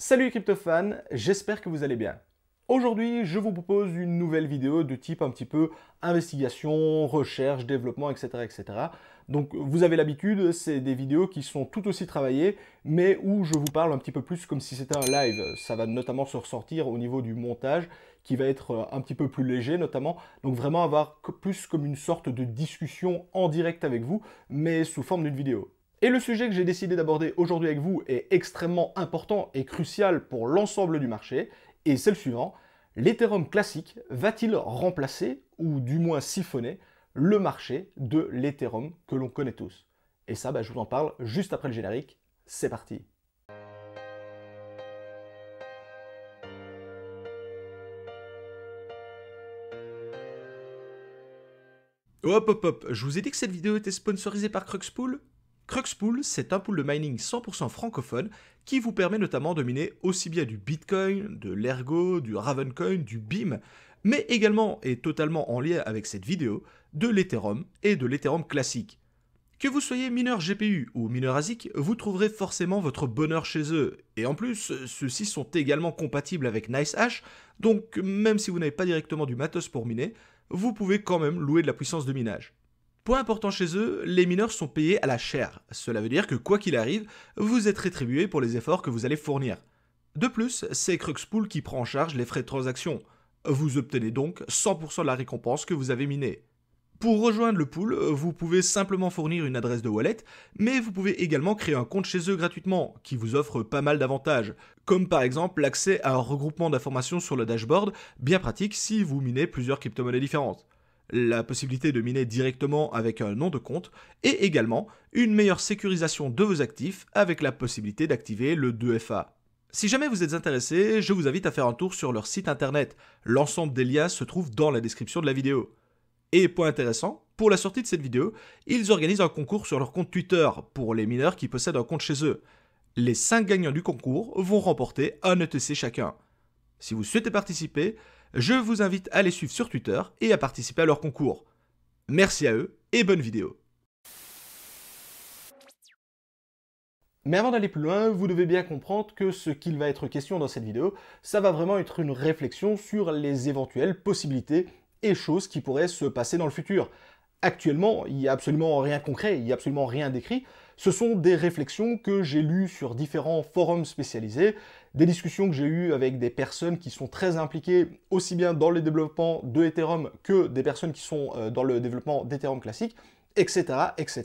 Salut les crypto-fans, j'espère que vous allez bien. Aujourd'hui, je vous propose une nouvelle vidéo de type un petit peu investigation, recherche, développement, etc. etc. Donc vous avez l'habitude, c'est des vidéos qui sont tout aussi travaillées, mais où je vous parle un petit peu plus comme si c'était un live. Ça va notamment se ressortir au niveau du montage, qui va être un petit peu plus léger notamment. Donc vraiment avoir plus comme une sorte de discussion en direct avec vous, mais sous forme d'une vidéo. Et le sujet que j'ai décidé d'aborder aujourd'hui avec vous est extrêmement important et crucial pour l'ensemble du marché, et c'est le suivant. L'Ethereum classique va-t-il remplacer, ou du moins siphonner, le marché de l'Ethereum que l'on connaît tous? Et ça, je vous en parle juste après le générique. C'est parti! Hop hop hop, je vous ai dit que cette vidéo était sponsorisée par Cruxpool. Cruxpool, c'est un pool de mining 100% francophone qui vous permet notamment de miner aussi bien du Bitcoin, de l'Ergo, du Ravencoin, du BIM, mais également, et totalement en lien avec cette vidéo, de l'Ethereum et de l'Ethereum classique. Que vous soyez mineur GPU ou mineur ASIC, vous trouverez forcément votre bonheur chez eux. Et en plus, ceux-ci sont également compatibles avec NiceHash, donc même si vous n'avez pas directement du matos pour miner, vous pouvez quand même louer de la puissance de minage. Point important chez eux, les mineurs sont payés à la chair. Cela veut dire que quoi qu'il arrive, vous êtes rétribué pour les efforts que vous allez fournir. De plus, c'est Cruxpool qui prend en charge les frais de transaction. Vous obtenez donc 100% de la récompense que vous avez minée. Pour rejoindre le pool, vous pouvez simplement fournir une adresse de wallet, mais vous pouvez également créer un compte chez eux gratuitement, qui vous offre pas mal d'avantages, comme par exemple l'accès à un regroupement d'informations sur le dashboard, bien pratique si vous minez plusieurs crypto-monnaies différentes, la possibilité de miner directement avec un nom de compte, et également une meilleure sécurisation de vos actifs avec la possibilité d'activer le 2FA. Si jamais vous êtes intéressé, je vous invite à faire un tour sur leur site internet. L'ensemble des liens se trouve dans la description de la vidéo. Et point intéressant, pour la sortie de cette vidéo, ils organisent un concours sur leur compte Twitter pour les mineurs qui possèdent un compte chez eux. Les 5 gagnants du concours vont remporter un ETC chacun. Si vous souhaitez participer, je vous invite à les suivre sur Twitter et à participer à leur concours. Merci à eux et bonne vidéo. Mais avant d'aller plus loin, vous devez bien comprendre que ce qu'il va être question dans cette vidéo, ça va vraiment être une réflexion sur les éventuelles possibilités et choses qui pourraient se passer dans le futur. Actuellement, il n'y a absolument rien de concret, il n'y a absolument rien d'écrit. Ce sont des réflexions que j'ai lues sur différents forums spécialisés, des discussions que j'ai eues avec des personnes qui sont très impliquées aussi bien dans le développement de Ethereum que des personnes qui sont dans le développement d'Ethereum classique, etc., etc.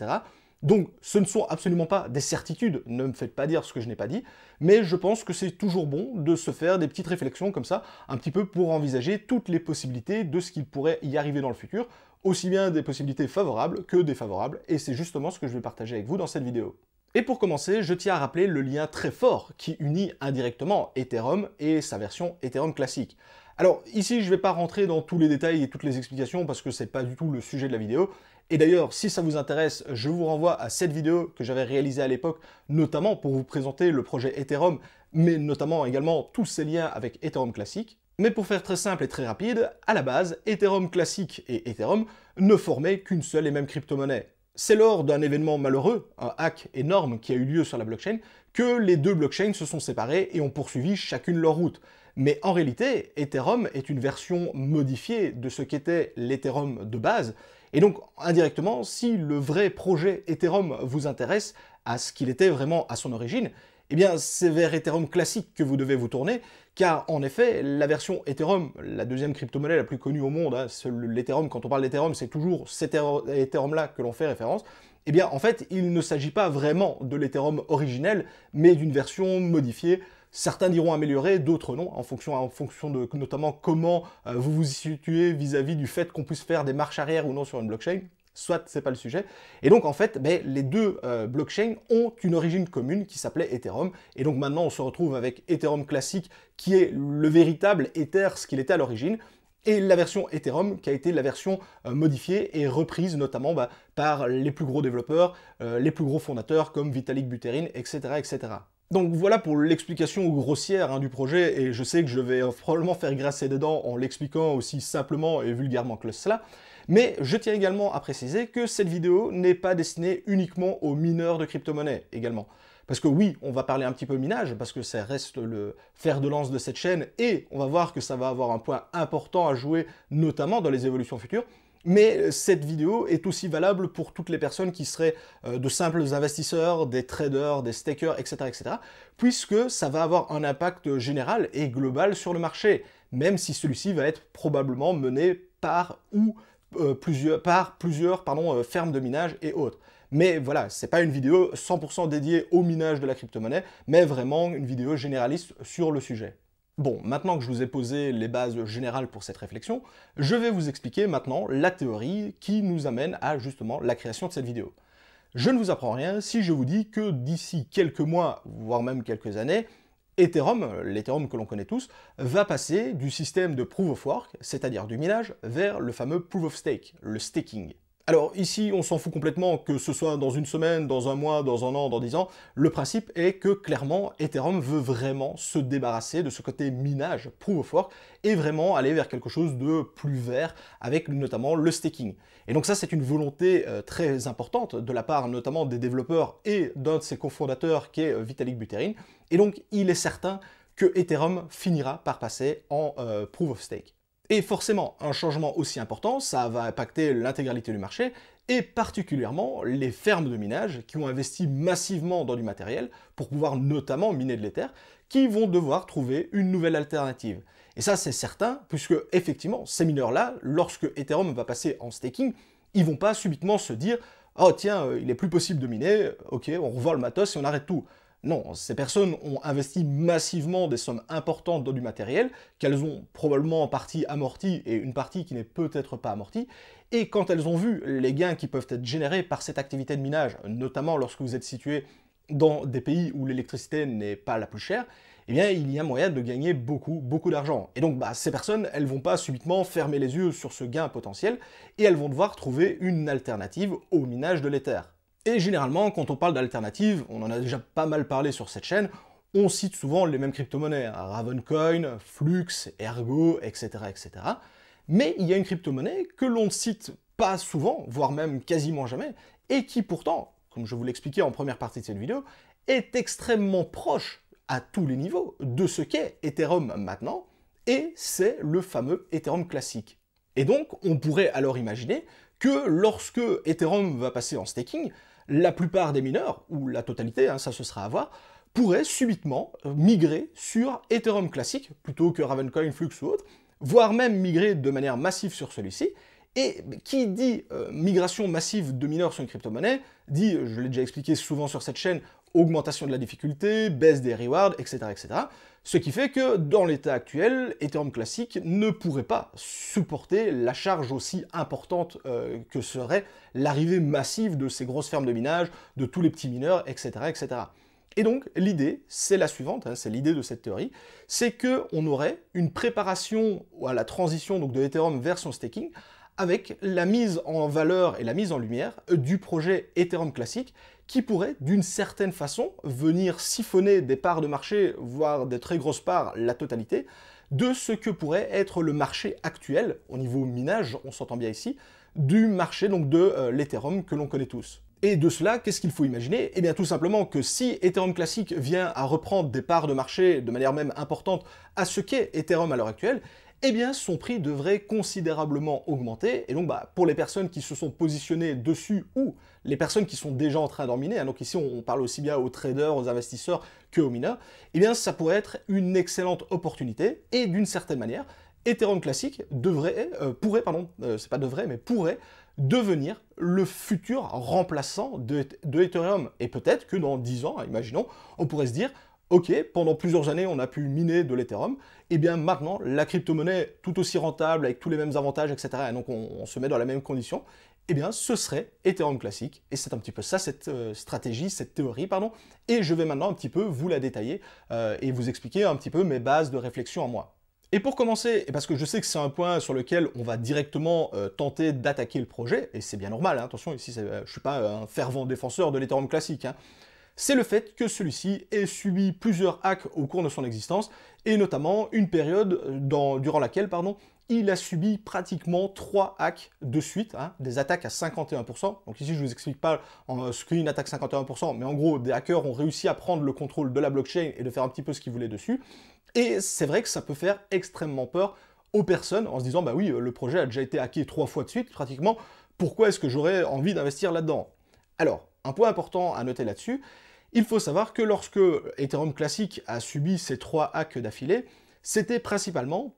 Donc, ce ne sont absolument pas des certitudes, ne me faites pas dire ce que je n'ai pas dit, mais je pense que c'est toujours bon de se faire des petites réflexions comme ça, un petit peu pour envisager toutes les possibilités de ce qu'il pourrait y arriver dans le futur, aussi bien des possibilités favorables que défavorables, et c'est justement ce que je vais partager avec vous dans cette vidéo. Et pour commencer, je tiens à rappeler le lien très fort qui unit indirectement Ethereum et sa version Ethereum classique. Alors ici, je ne vais pas rentrer dans tous les détails et toutes les explications parce que c'est pas du tout le sujet de la vidéo. Et d'ailleurs, si ça vous intéresse, je vous renvoie à cette vidéo que j'avais réalisée à l'époque, notamment pour vous présenter le projet Ethereum, mais notamment également tous ces liens avec Ethereum classique. Mais pour faire très simple et très rapide, à la base, Ethereum classique et Ethereum ne formaient qu'une seule et même crypto-monnaie. C'est lors d'un événement malheureux, un hack énorme qui a eu lieu sur la blockchain, que les deux blockchains se sont séparés et ont poursuivi chacune leur route. Mais en réalité, Ethereum est une version modifiée de ce qu'était l'Ethereum de base, et donc indirectement, si le vrai projet Ethereum vous intéresse à ce qu'il était vraiment à son origine, eh bien c'est vers Ethereum classique que vous devez vous tourner, car en effet, la version Ethereum, la deuxième crypto-monnaie la plus connue au monde, l'Ethereum, quand on parle d'Ethereum, c'est toujours cet Ethereum-là que l'on fait référence, eh bien en fait, il ne s'agit pas vraiment de l'Ethereum originel, mais d'une version modifiée. Certains diront améliorée, d'autres non, en fonction de notamment comment vous vous y situez vis-à-vis du fait qu'on puisse faire des marches arrière ou non sur une blockchain. Soit c'est pas le sujet. Et donc en fait, les deux blockchains ont une origine commune qui s'appelait Ethereum. Et donc maintenant on se retrouve avec Ethereum classique qui est le véritable Ether, ce qu'il était à l'origine, et la version Ethereum qui a été la version modifiée et reprise notamment par les plus gros développeurs, les plus gros fondateurs comme Vitalik Buterin, etc. etc. Donc voilà pour l'explication grossière du projet, et je sais que je vais probablement faire grincer des dents en l'expliquant aussi simplement et vulgairement que cela, mais je tiens également à préciser que cette vidéo n'est pas destinée uniquement aux mineurs de crypto-monnaies également. parce que oui, on va parler un petit peu minage, parce que ça reste le fer de lance de cette chaîne, et on va voir que ça va avoir un point important à jouer, notamment dans les évolutions futures. Mais cette vidéo est aussi valable pour toutes les personnes qui seraient de simples investisseurs, des traders, des stakers, etc., etc., puisque ça va avoir un impact général et global sur le marché, même si celui-ci va être probablement mené par plusieurs fermes de minage et autres. Mais voilà, c'est pas une vidéo 100% dédiée au minage de la crypto-monnaie, mais vraiment une vidéo généraliste sur le sujet. Bon, maintenant que je vous ai posé les bases générales pour cette réflexion, je vais vous expliquer maintenant la théorie qui nous amène à justement la création de cette vidéo. Je ne vous apprends rien si je vous dis que d'ici quelques mois, voire même quelques années, Ethereum, l'Ethereum que l'on connaît tous, va passer du système de Proof of Work, c'est-à-dire du minage, vers le fameux Proof of Stake, le staking. Alors ici, on s'en fout complètement, que ce soit dans une semaine, dans un mois, dans un an, dans 10 ans, le principe est que clairement, Ethereum veut vraiment se débarrasser de ce côté minage, Proof of Work, et vraiment aller vers quelque chose de plus vert, avec notamment le staking. Et donc ça, c'est une volonté très importante de la part notamment des développeurs et d'un de ses cofondateurs qui est Vitalik Buterin. Et donc, il est certain que Ethereum finira par passer en Proof of Stake. Et forcément, un changement aussi important, ça va impacter l'intégralité du marché, et particulièrement les fermes de minage qui ont investi massivement dans du matériel pour pouvoir notamment miner de l'Ether, qui vont devoir trouver une nouvelle alternative. Et ça, c'est certain, puisque effectivement, ces mineurs-là, lorsque Ethereum va passer en staking, ils vont pas subitement se dire « Oh tiens, il est plus possible de miner, ok, on revend le matos et on arrête tout ». Non, ces personnes ont investi massivement des sommes importantes dans du matériel, qu'elles ont probablement en partie amorti et une partie qui n'est peut-être pas amortie, et quand elles ont vu les gains qui peuvent être générés par cette activité de minage, notamment lorsque vous êtes situé dans des pays où l'électricité n'est pas la plus chère, eh bien il y a moyen de gagner beaucoup d'argent. Et donc ces personnes, elles vont pas subitement fermer les yeux sur ce gain potentiel, et elles vont devoir trouver une alternative au minage de l'Ether. Et généralement, quand on parle d'alternatives, on en a déjà pas mal parlé sur cette chaîne, on cite souvent les mêmes crypto-monnaies, Ravencoin, Flux, Ergo, etc., etc. Mais il y a une crypto-monnaie que l'on ne cite pas souvent, voire même quasiment jamais, et qui pourtant, comme je vous l'expliquais en première partie de cette vidéo, est extrêmement proche à tous les niveaux de ce qu'est Ethereum maintenant, et c'est le fameux Ethereum classique. Et donc, on pourrait alors imaginer que lorsque Ethereum va passer en staking, la plupart des mineurs, ou la totalité, ça ce sera à voir, pourraient subitement migrer sur Ethereum classique, plutôt que Ravencoin, Flux ou autre, voire même migrer de manière massive sur celui-ci. Et qui dit migration massive de mineurs sur une crypto-monnaie, dit, je l'ai déjà expliqué souvent sur cette chaîne, augmentation de la difficulté, baisse des rewards, etc., etc. Ce qui fait que, dans l'état actuel, Ethereum classique ne pourrait pas supporter la charge aussi importante que serait l'arrivée massive de ces grosses fermes de minage, de tous les petits mineurs, etc., etc. Et donc, l'idée, c'est la suivante, c'est l'idée de cette théorie, c'est qu'on aurait une préparation à la transition donc, de Ethereum vers son staking, avec la mise en valeur et la mise en lumière du projet Ethereum classique, qui pourrait, d'une certaine façon, venir siphonner des parts de marché, voire des très grosses parts, la totalité, de ce que pourrait être le marché actuel, au niveau minage, on s'entend bien ici, du marché donc de l'Ethereum que l'on connaît tous. Et de cela, qu'est-ce qu'il faut imaginer? Eh bien tout simplement que si Ethereum classique vient à reprendre des parts de marché de manière même importante à ce qu'est Ethereum à l'heure actuelle, eh bien son prix devrait considérablement augmenter, et donc pour les personnes qui se sont positionnées dessus, ou les personnes qui sont déjà en train d'en miner, donc ici on parle aussi bien aux traders, aux investisseurs que aux mineurs, eh bien ça pourrait être une excellente opportunité, et d'une certaine manière, Ethereum classique pourrait devenir le futur remplaçant de Ethereum. Et peut-être que dans 10 ans, imaginons, on pourrait se dire ok, pendant plusieurs années, on a pu miner de l'Ethereum, et bien maintenant, la crypto-monnaie tout aussi rentable, avec tous les mêmes avantages, etc., et donc on se met dans la même condition, eh bien ce serait Ethereum classique, et c'est un petit peu ça, cette stratégie, cette théorie, pardon, et je vais maintenant un petit peu vous la détailler, et vous expliquer un petit peu mes bases de réflexion à moi. Et pour commencer, et parce que je sais que c'est un point sur lequel on va directement tenter d'attaquer le projet, et c'est bien normal, attention, ici je ne suis pas un fervent défenseur de l'Ethereum classique, c'est le fait que celui-ci ait subi plusieurs hacks au cours de son existence, et notamment une période durant laquelle il a subi pratiquement 3 hacks de suite, hein, des attaques à 51%. Donc ici, je ne vous explique pas ce qu'est une attaque 51%, mais en gros, des hackers ont réussi à prendre le contrôle de la blockchain et de faire un petit peu ce qu'ils voulaient dessus. Et c'est vrai que ça peut faire extrêmement peur aux personnes en se disant, bah oui, le projet a déjà été hacké 3 fois de suite, pratiquement, pourquoi est-ce que j'aurais envie d'investir là-dedans? Alors, un point important à noter là-dessus, il faut savoir que lorsque Ethereum Classic a subi ces 3 hacks d'affilée, c'était principalement,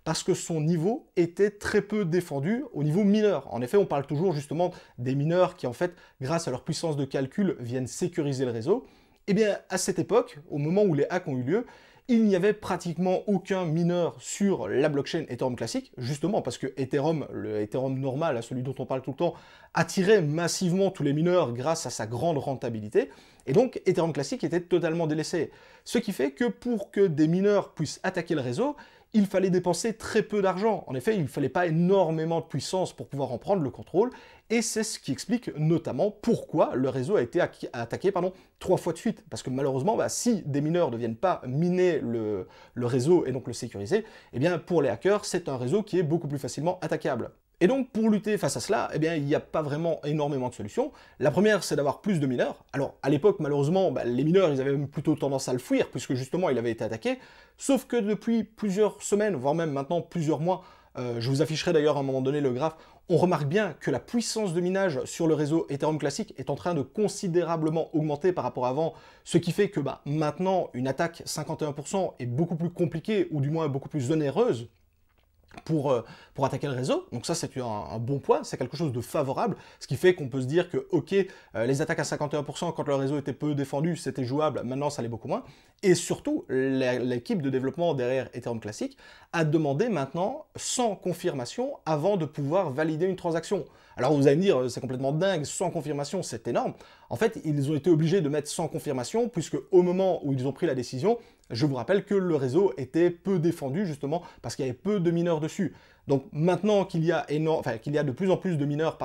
parce que son niveau était très peu défendu au niveau mineur. En effet, on parle toujours justement des mineurs qui, en fait, grâce à leur puissance de calcul, viennent sécuriser le réseau. Eh bien, à cette époque, au moment où les hacks ont eu lieu, il n'y avait pratiquement aucun mineur sur la blockchain Ethereum Classic, justement parce que Ethereum, le Ethereum normal, celui dont on parle tout le temps, attirait massivement tous les mineurs grâce à sa grande rentabilité, et donc Ethereum Classic était totalement délaissé. Ce qui fait que pour que des mineurs puissent attaquer le réseau, il fallait dépenser très peu d'argent. En effet, il ne fallait pas énormément de puissance pour pouvoir en prendre le contrôle, et c'est ce qui explique notamment pourquoi le réseau a été attaqué 3 fois de suite. Parce que malheureusement, si des mineurs ne viennent pas miner le réseau et donc le sécuriser, eh bien pour les hackers, c'est un réseau qui est beaucoup plus facilement attaquable. Et donc, pour lutter face à cela, eh bien, il n'y a pas vraiment énormément de solutions. La première, c'est d'avoir plus de mineurs. Alors, à l'époque, malheureusement, les mineurs, ils avaient même plutôt tendance à le fuir, puisque justement, il avait été attaqué. Sauf que depuis plusieurs semaines, voire même maintenant plusieurs mois, je vous afficherai d'ailleurs à un moment donné le graphe, on remarque bien que la puissance de minage sur le réseau Ethereum Classic est en train de considérablement augmenter par rapport à avant, ce qui fait que maintenant, une attaque 51% est beaucoup plus compliquée, ou du moins beaucoup plus onéreuse, pour attaquer le réseau. Donc ça, c'est un bon point, c'est quelque chose de favorable, ce qui fait qu'on peut se dire que, ok, les attaques à 51%, quand le réseau était peu défendu, c'était jouable, maintenant ça l'est beaucoup moins. Et surtout, l'équipe de développement derrière Ethereum Classic a demandé maintenant 100 confirmations avant de pouvoir valider une transaction. Alors vous allez me dire, c'est complètement dingue, 100 confirmations, c'est énorme. En fait, ils ont été obligés de mettre 100 confirmations, puisque au moment où ils ont pris la décision, je vous rappelle que le réseau était peu défendu, justement, parce qu'il y avait peu de mineurs dessus. Donc maintenant qu'il y a de plus en plus de mineurs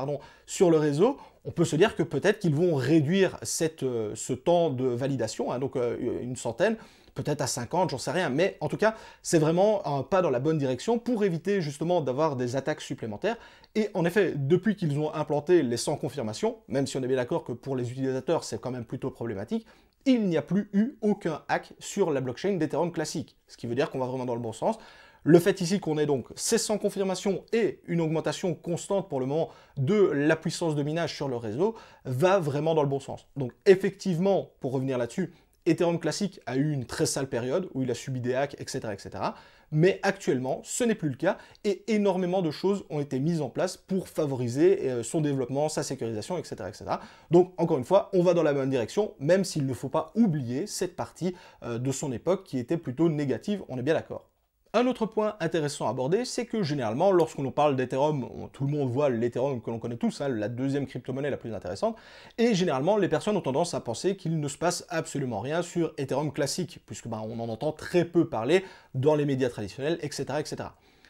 sur le réseau, on peut se dire que peut-être qu'ils vont réduire ce temps de validation, hein, donc une centaine, peut-être à 50, j'en sais rien, mais en tout cas, c'est vraiment un pas dans la bonne direction pour éviter justement d'avoir des attaques supplémentaires. Et en effet, depuis qu'ils ont implanté les 100 confirmations, même si on est bien d'accord que pour les utilisateurs, c'est quand même plutôt problématique, il n'y a plus eu aucun hack sur la blockchain d'Ethereum Classic, ce qui veut dire qu'on va vraiment dans le bon sens. Le fait ici qu'on ait donc 600 confirmations et une augmentation constante pour le moment de la puissance de minage sur le réseau va vraiment dans le bon sens. Donc effectivement, pour revenir là-dessus, Ethereum Classic a eu une très sale période où il a subi des hacks, etc., etc. Mais actuellement, ce n'est plus le cas et énormément de choses ont été mises en place pour favoriser son développement, sa sécurisation, etc., etc. Donc, encore une fois, on va dans la bonne direction, même s'il ne faut pas oublier cette partie de son époque qui était plutôt négative, on est bien d'accord. Un autre point intéressant à aborder, c'est que généralement, lorsqu'on parle d'Ethereum, tout le monde voit l'Ethereum que l'on connaît tous, hein, la deuxième crypto-monnaie la plus intéressante, et généralement, les personnes ont tendance à penser qu'il ne se passe absolument rien sur Ethereum classique, puisque on en entend très peu parler dans les médias traditionnels, etc., etc.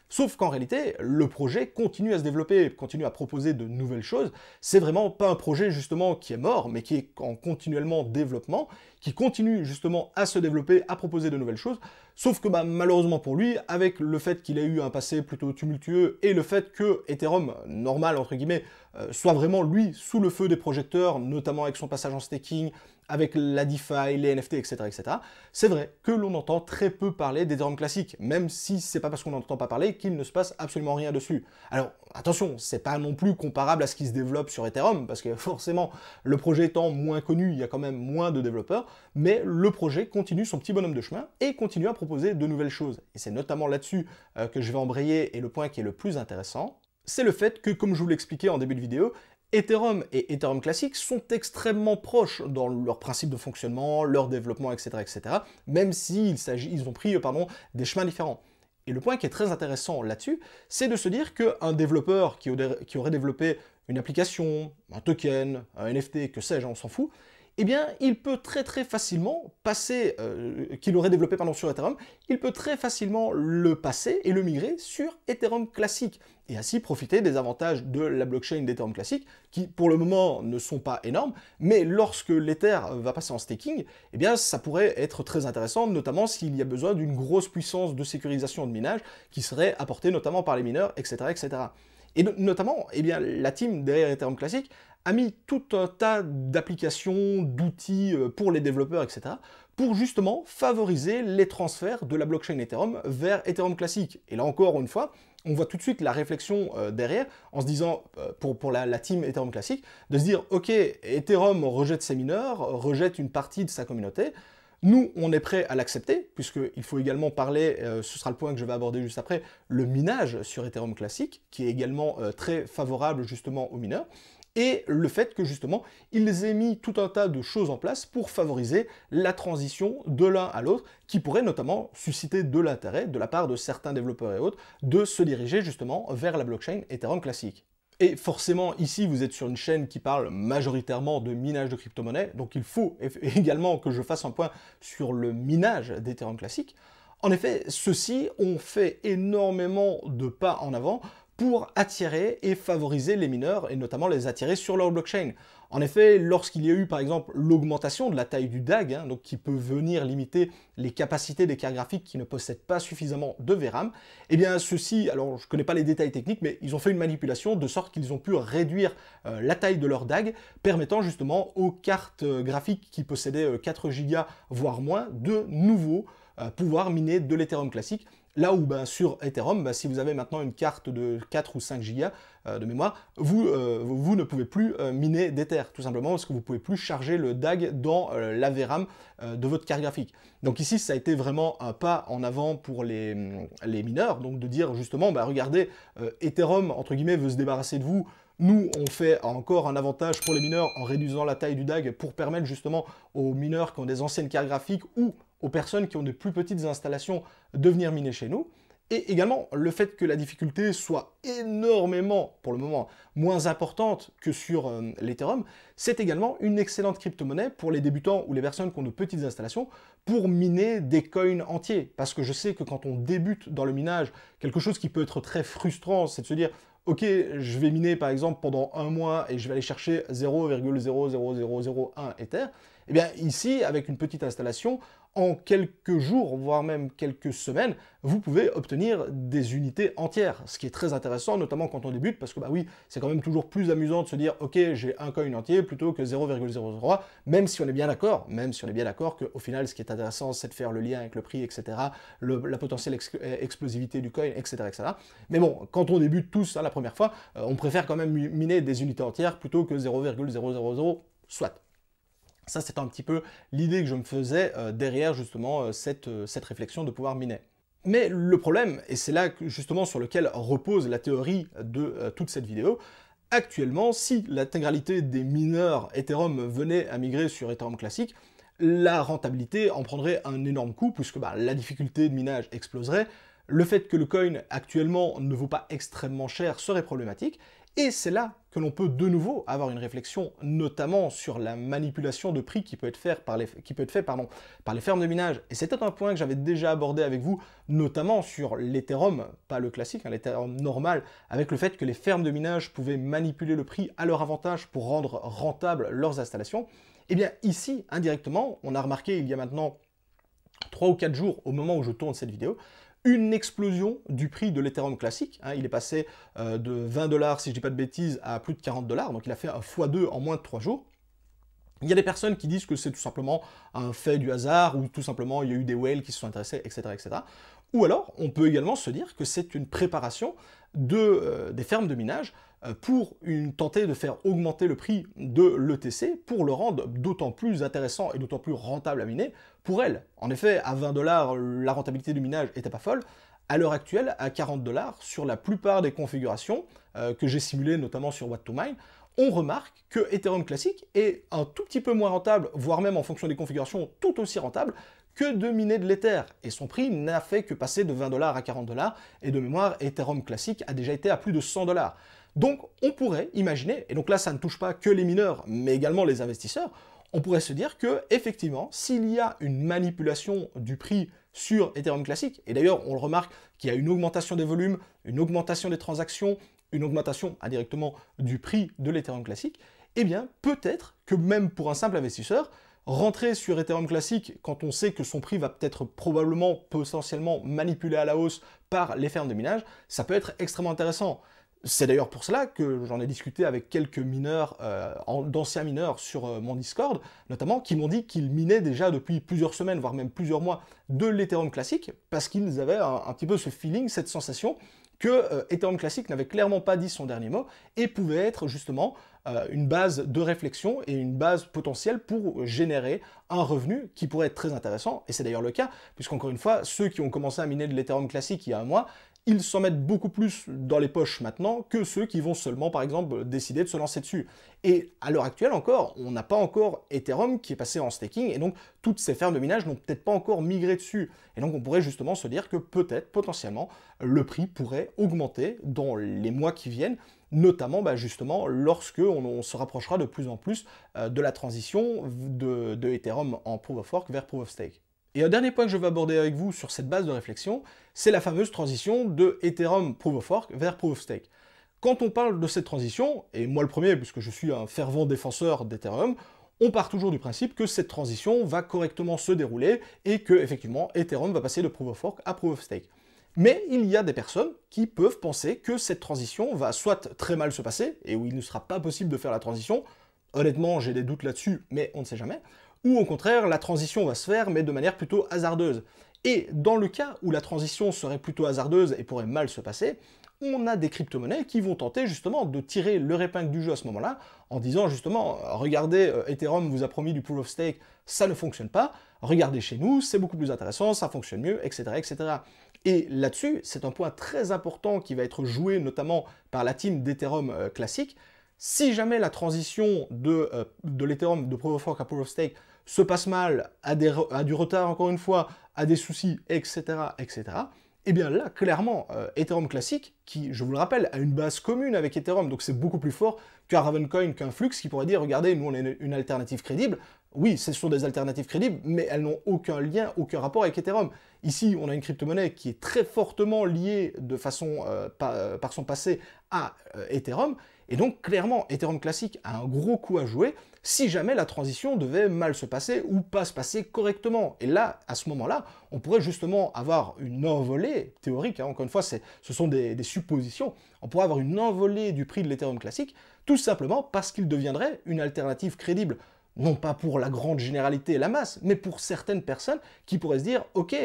Sauf qu'en réalité, le projet continue à se développer, continue à proposer de nouvelles choses. C'est vraiment pas un projet justement qui est mort, mais qui est en continuellement développement, qui continue justement à se développer, à proposer de nouvelles choses. Sauf que malheureusement pour lui, avec le fait qu'il ait eu un passé plutôt tumultueux et le fait que Ethereum, normal entre guillemets, soit vraiment lui sous le feu des projecteurs, notamment avec son passage en staking, avec la DeFi, les NFT, etc., etc., c'est vrai que l'on entend très peu parler d'Ethereum classique, même si c'est pas parce qu'on n'entend pas parler qu'il ne se passe absolument rien dessus. Alors, attention, c'est pas non plus comparable à ce qui se développe sur Ethereum, parce que forcément, le projet étant moins connu, il y a quand même moins de développeurs, mais le projet continue son petit bonhomme de chemin et continue à proposer de nouvelles choses. Et c'est notamment là-dessus que je vais embrayer, et le point qui est le plus intéressant, c'est le fait que, comme je vous l'expliquais en début de vidéo, Ethereum et Ethereum Classic sont extrêmement proches dans leur principe de fonctionnement, leur développement, etc., etc., même s'ils ont pris des chemins différents. Et le point qui est très intéressant là-dessus, c'est de se dire qu'un développeur qui aurait développé une application, un token, un NFT, que sais-je, on s'en fout, eh bien, il peut très facilement passer, qu'il aurait développé pardon, sur Ethereum, il peut très facilement le passer et le migrer sur Ethereum classique, et ainsi profiter des avantages de la blockchain d'Ethereum classique, qui pour le moment ne sont pas énormes, mais lorsque l'Ether va passer en staking, eh bien, ça pourrait être très intéressant, notamment s'il y a besoin d'une grosse puissance de sécurisation de minage qui serait apportée notamment par les mineurs, etc. etc. Et notamment, eh bien, la team derrière Ethereum Classic a mis tout un tas d'applications, d'outils pour les développeurs, etc., pour justement favoriser les transferts de la blockchain Ethereum vers Ethereum Classic. Et là encore une fois, on voit tout de suite la réflexion derrière, en se disant, pour la team Ethereum Classic, de se dire, ok, Ethereum rejette ses mineurs, rejette une partie de sa communauté, nous, on est prêt à l'accepter, puisqu'il faut également parler, ce sera le point que je vais aborder juste après, le minage sur Ethereum classique, qui est également très favorable justement aux mineurs, et le fait que justement, ils aient mis tout un tas de choses en place pour favoriser la transition de l'un à l'autre, qui pourrait notamment susciter de l'intérêt de la part de certains développeurs et autres, de se diriger justement vers la blockchain Ethereum classique. Et forcément, ici, vous êtes sur une chaîne qui parle majoritairement de minage de crypto-monnaies, donc il faut également que je fasse un point sur le minage d'Ethereum classique. En effet, ceux-ci ont fait énormément de pas en avant pour attirer et favoriser les mineurs, et notamment les attirer sur leur blockchain. En effet, lorsqu'il y a eu par exemple l'augmentation de la taille du DAG, donc qui peut venir limiter les capacités des cartes graphiques qui ne possèdent pas suffisamment de VRAM, eh bien ceux-ci, alors je ne connais pas les détails techniques, mais ils ont fait une manipulation de sorte qu'ils ont pu réduire la taille de leur DAG, permettant justement aux cartes graphiques qui possédaient 4 Go, voire moins, de nouveau pouvoir miner de l'Ethereum classique. Là où sur Ethereum, si vous avez maintenant une carte de 4 ou 5 Go de mémoire, vous ne pouvez plus miner d'Ether, tout simplement parce que vous ne pouvez plus charger le DAG dans la VRAM de votre carte graphique. Donc ici, ça a été vraiment un pas en avant pour les mineurs, donc de dire justement, regardez, Ethereum, entre guillemets, veut se débarrasser de vous. Nous, on fait encore un avantage pour les mineurs en réduisant la taille du DAG pour permettre justement aux mineurs qui ont des anciennes cartes graphiques ou aux personnes qui ont de plus petites installations de venir miner chez nous. Et également, le fait que la difficulté soit énormément, pour le moment, moins importante que sur l'Ethereum, c'est également une excellente crypto-monnaie pour les débutants ou les personnes qui ont de petites installations pour miner des coins entiers. Parce que je sais que quand on débute dans le minage, quelque chose qui peut être très frustrant, c'est de se dire ok, je vais miner par exemple pendant un mois et je vais aller chercher 0,00001 Ether. Eh bien ici, avec une petite installation, en quelques jours, voire même quelques semaines, vous pouvez obtenir des unités entières, ce qui est très intéressant, notamment quand on débute, parce que oui, c'est quand même toujours plus amusant de se dire, ok, j'ai un coin entier plutôt que 0,001, même si on est bien d'accord, qu'au final, ce qui est intéressant, c'est de faire le lien avec le prix, etc., la potentielle explosivité du coin, etc., etc. Mais bon, quand on débute tous la première fois, on préfère quand même miner des unités entières plutôt que 0,000, soit. Ça, c'est un petit peu l'idée que je me faisais derrière justement cette réflexion de pouvoir miner. Mais le problème, et c'est là justement sur lequel repose la théorie de toute cette vidéo, actuellement, si l'intégralité des mineurs Ethereum venait à migrer sur Ethereum classique, la rentabilité en prendrait un énorme coup, puisque la difficulté de minage exploserait, le fait que le coin actuellement ne vaut pas extrêmement cher serait problématique, et c'est là que l'on peut de nouveau avoir une réflexion, notamment sur la manipulation de prix qui peut être faite par les fermes de minage. Et c'était un point que j'avais déjà abordé avec vous, notamment sur l'Ethereum, pas le classique, l'Ethereum normal, avec le fait que les fermes de minage pouvaient manipuler le prix à leur avantage pour rendre rentables leurs installations. Et bien ici, indirectement, on a remarqué il y a maintenant 3 ou 4 jours, au moment où je tourne cette vidéo, une explosion du prix de l'Ethereum classique. Il est passé de 20 $, si je ne dis pas de bêtises, à plus de 40 $, donc il a fait un x2 en moins de 3 jours. Il y a des personnes qui disent que c'est tout simplement un fait du hasard, ou tout simplement il y a eu des whales qui se sont intéressés, etc. etc. Ou alors, on peut également se dire que c'est une préparation des fermes de minage pour tenter de faire augmenter le prix de l'ETC pour le rendre d'autant plus intéressant et d'autant plus rentable à miner pour elles. En effet, à 20 $, la rentabilité du minage n'était pas folle. À l'heure actuelle, à 40 $, sur la plupart des configurations que j'ai simulées, notamment sur What2Mine, on remarque que Ethereum classique est un tout petit peu moins rentable, voire même en fonction des configurations tout aussi rentable, que de miner de l'Ether. Et son prix n'a fait que passer de 20 $ à 40 $, et de mémoire, Ethereum classique a déjà été à plus de 100 $. Donc on pourrait imaginer, et donc là ça ne touche pas que les mineurs, mais également les investisseurs, on pourrait se dire que, effectivement, s'il y a une manipulation du prix sur Ethereum classique, et d'ailleurs on le remarque qu'il y a une augmentation des volumes, une augmentation des transactions, une augmentation indirectement du prix de l'Ethereum classique, eh bien peut-être que même pour un simple investisseur, rentrer sur Ethereum classique quand on sait que son prix va peut-être probablement, potentiellement manipulé à la hausse par les fermes de minage, ça peut être extrêmement intéressant. C'est d'ailleurs pour cela que j'en ai discuté avec quelques mineurs, d'anciens mineurs sur mon Discord, notamment, qui m'ont dit qu'ils minaient déjà depuis plusieurs semaines, voire même plusieurs mois, de l'Ethereum classique, parce qu'ils avaient un petit peu ce feeling, cette sensation, que Ethereum classique n'avait clairement pas dit son dernier mot, et pouvait être justement une base de réflexion et une base potentielle pour générer un revenu qui pourrait être très intéressant, et c'est d'ailleurs le cas, puisqu'encore une fois, ceux qui ont commencé à miner de l'Ethereum classique il y a un mois, ils s'en mettent beaucoup plus dans les poches maintenant que ceux qui vont seulement, par exemple, décider de se lancer dessus. Et à l'heure actuelle encore, on n'a pas encore Ethereum qui est passé en staking, et donc toutes ces fermes de minage n'ont peut-être pas encore migré dessus. Et donc on pourrait justement se dire que peut-être, potentiellement, le prix pourrait augmenter dans les mois qui viennent, notamment justement lorsque on se rapprochera de plus en plus de la transition de Ethereum en Proof of Work vers Proof of Stake. Et un dernier point que je veux aborder avec vous sur cette base de réflexion, c'est la fameuse transition de Ethereum Proof of Work vers Proof of Stake. Quand on parle de cette transition, et moi le premier puisque je suis un fervent défenseur d'Ethereum, on part toujours du principe que cette transition va correctement se dérouler et que, effectivement, Ethereum va passer de Proof of Work à Proof of Stake. Mais il y a des personnes qui peuvent penser que cette transition va soit très mal se passer, et où il ne sera pas possible de faire la transition, honnêtement j'ai des doutes là-dessus, mais on ne sait jamais, ou au contraire, la transition va se faire, mais de manière plutôt hasardeuse. Et dans le cas où la transition serait plutôt hasardeuse et pourrait mal se passer, on a des crypto-monnaies qui vont tenter justement de tirer leur épingle du jeu à ce moment-là, en disant justement, regardez, Ethereum vous a promis du Proof of Stake, ça ne fonctionne pas, regardez chez nous, c'est beaucoup plus intéressant, ça fonctionne mieux, etc. etc. Et là-dessus, c'est un point très important qui va être joué notamment par la team d'Ethereum classique. Si jamais la transition de l'Ethereum de Proof of Work à Proof of Stake se passe mal, a du retard encore une fois, a des soucis, etc., etc., et bien là, clairement, Ethereum classique, qui, je vous le rappelle, a une base commune avec Ethereum, donc c'est beaucoup plus fort qu'un Ravencoin, qu'un Flux, qui pourrait dire, regardez, nous on est une alternative crédible. Oui, ce sont des alternatives crédibles, mais elles n'ont aucun lien, aucun rapport avec Ethereum. Ici, on a une crypto-monnaie qui est très fortement liée de façon, par son passé à Ethereum, et donc clairement, Ethereum classique a un gros coup à jouer si jamais la transition devait mal se passer ou pas se passer correctement. Et là, à ce moment-là, on pourrait justement avoir une envolée théorique, hein, encore une fois, ce sont des suppositions, on pourrait avoir une envolée du prix de l'Ethereum classique, tout simplement parce qu'il deviendrait une alternative crédible. Non pas pour la grande généralité et la masse, mais pour certaines personnes qui pourraient se dire « Ok,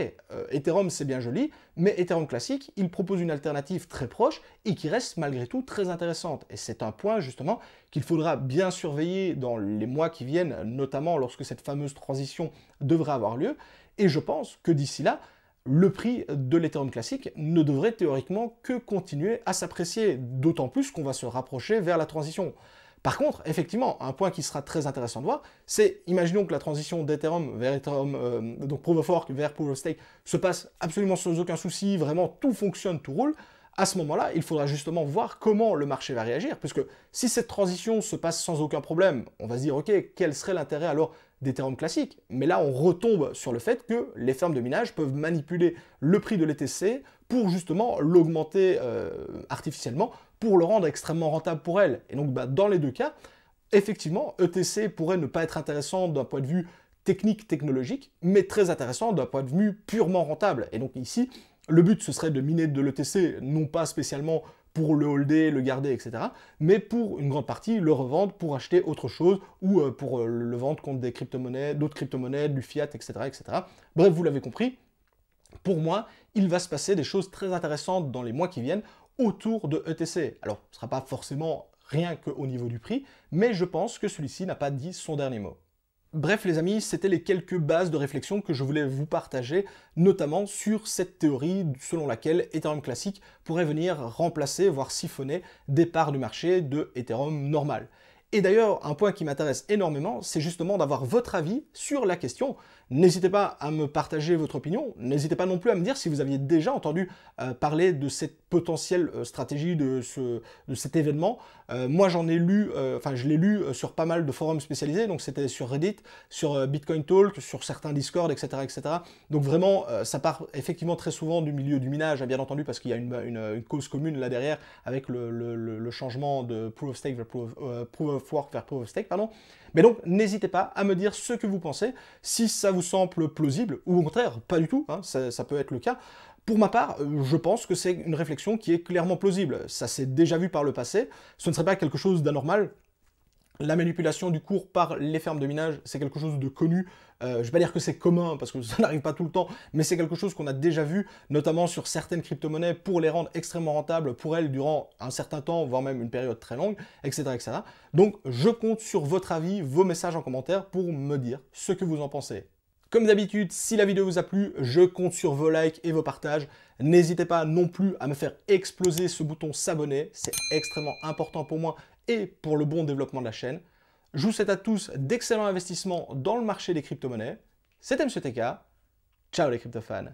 Ethereum c'est bien joli, mais Ethereum classique, il propose une alternative très proche et qui reste malgré tout très intéressante. » Et c'est un point justement qu'il faudra bien surveiller dans les mois qui viennent, notamment lorsque cette fameuse transition devrait avoir lieu. Et je pense que d'ici là, le prix de l'Ethereum classique ne devrait théoriquement que continuer à s'apprécier, d'autant plus qu'on va se rapprocher vers la transition. Par contre, effectivement, un point qui sera très intéressant de voir, c'est, imaginons que la transition d'Ethereum vers Ethereum, donc Proof of Work vers Proof of Stake, se passe absolument sans aucun souci, vraiment tout fonctionne, tout roule. À ce moment-là, il faudra justement voir comment le marché va réagir, puisque si cette transition se passe sans aucun problème, on va se dire, ok, quel serait l'intérêt alors d'Ethereum classique? Mais là, on retombe sur le fait que les fermes de minage peuvent manipuler le prix de l'ETC pour justement l'augmenter artificiellement, pour le rendre extrêmement rentable pour elles. Et donc, dans les deux cas, effectivement, ETC pourrait ne pas être intéressant d'un point de vue technique, technologique, mais très intéressant d'un point de vue purement rentable. Et donc ici, le but, ce serait de miner de l'ETC, non pas spécialement pour le holder, le garder, etc., mais pour une grande partie, le revendre pour acheter autre chose, ou pour le vendre contre des crypto-monnaies, d'autres crypto-monnaies, du fiat, etc., etc. Bref, vous l'avez compris, pour moi, il va se passer des choses très intéressantes dans les mois qui viennent, autour de ETC. Alors, ce ne sera pas forcément rien qu'au niveau du prix, mais je pense que celui-ci n'a pas dit son dernier mot. Bref les amis, c'était les quelques bases de réflexion que je voulais vous partager, notamment sur cette théorie selon laquelle Ethereum classique pourrait venir remplacer, voire siphonner des parts du marché de Ethereum normal. Et d'ailleurs, un point qui m'intéresse énormément, c'est justement d'avoir votre avis sur la question N'hésitez pas à me partager votre opinion, n'hésitez pas non plus à me dire si vous aviez déjà entendu parler de cette potentielle stratégie de cet événement. Moi j'en ai lu, je l'ai lu sur pas mal de forums spécialisés, donc c'était sur Reddit, sur Bitcoin Talk, sur certains Discord, etc. etc. Donc vraiment, ça part effectivement très souvent du milieu du minage, bien entendu, parce qu'il y a une cause commune là derrière, avec le changement de Proof of Stake vers Proof of Work vers Proof of Stake, pardon. Mais donc, n'hésitez pas à me dire ce que vous pensez, si ça vous semble plausible, ou au contraire, pas du tout, hein, ça peut être le cas. Pour ma part, je pense que c'est une réflexion qui est clairement plausible. Ça s'est déjà vu par le passé, ce ne serait pas quelque chose d'anormal. La manipulation du cours par les fermes de minage, c'est quelque chose de connu. Je ne vais pas dire que c'est commun, parce que ça n'arrive pas tout le temps, mais c'est quelque chose qu'on a déjà vu, notamment sur certaines crypto-monnaies, pour les rendre extrêmement rentables pour elles durant un certain temps, voire même une période très longue, etc. etc. Donc je compte sur votre avis, vos messages en commentaire, pour me dire ce que vous en pensez. Comme d'habitude, si la vidéo vous a plu, je compte sur vos likes et vos partages. N'hésitez pas non plus à me faire exploser ce bouton s'abonner, c'est extrêmement important pour moi et pour le bon développement de la chaîne. Je vous souhaite à tous d'excellents investissements dans le marché des crypto-monnaies. C'était Monsieur TK. Ciao les crypto-fans.